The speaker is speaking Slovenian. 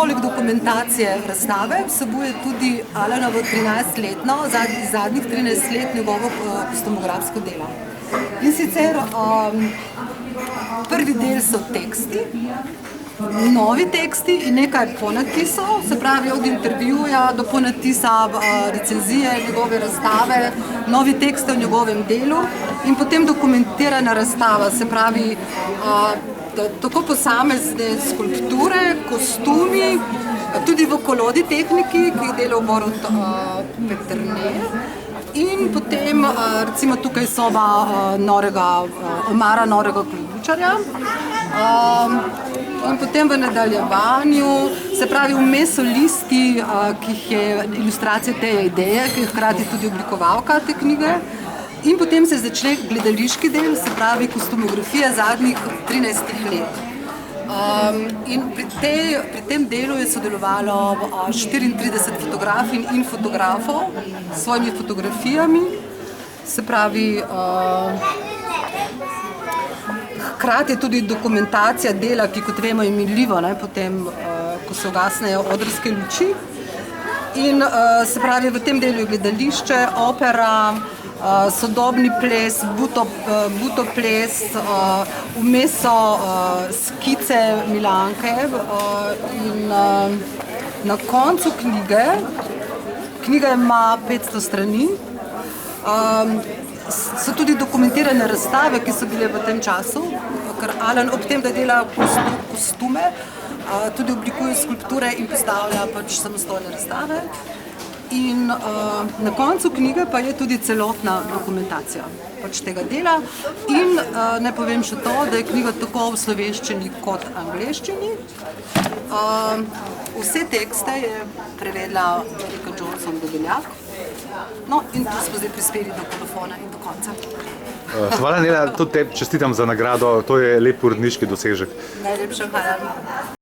Poleg dokumentacije razstave vsebuje tudi Alanovo 13-letno, zadnjih 13 let njegovo kostumografsko delo. In sicer prvi del so teksti, novi teksti in nekaj ponatisov, se pravi od intervjuja do ponatisa recenzije njegove razstave, novi tekste v njegovem delu in potem dokumentirana razstava, se pravi tako posamezne skulpture, kostumi, tudi v kolodi tehniki, ki je delal Borut Petrne. In potem recimo tukaj soba Omara Norega Klobučarja. In potem v nadaljevanju, se pravi vmes so listi, ki jih je ilustracija te ideje, ki je hkrati tudi oblikovalka te knjige. In potem se začne gledališki del, se pravi kostumografija zadnjih 13 let. In pri tem delu je sodelovalo 34 fotografinj in fotografov s svojimi fotografijami, se pravi hkrati je tudi dokumentacija dela, ki kot vemo je minljivo, potem ko se ugasnejo odrske luči. In se pravi v tem delu je gledališče, opera, sodobni ples, buto ples, vmes so skice Milanke in na koncu knjiga ima 500 strani, so tudi dokumentirane razstave, ki so bile v tem času, ker Alan ob tem, da dela kostume, tudi oblikuje skulpture in postavlja samostojne razstave. In na koncu knjige pa je tudi celotna dokumentacija tega dela. In ne povem še to, da je knjiga tako v slovenščini kot angleščini. Vse tekste je prevedla Erika Johnson-Debeljak. No, in tu smo zdaj prispeli do kolofona in do konca. Hvala, Nela, tudi tebi čestitam za nagrado, to je lep uredniški dosežek. Najlepša hvala.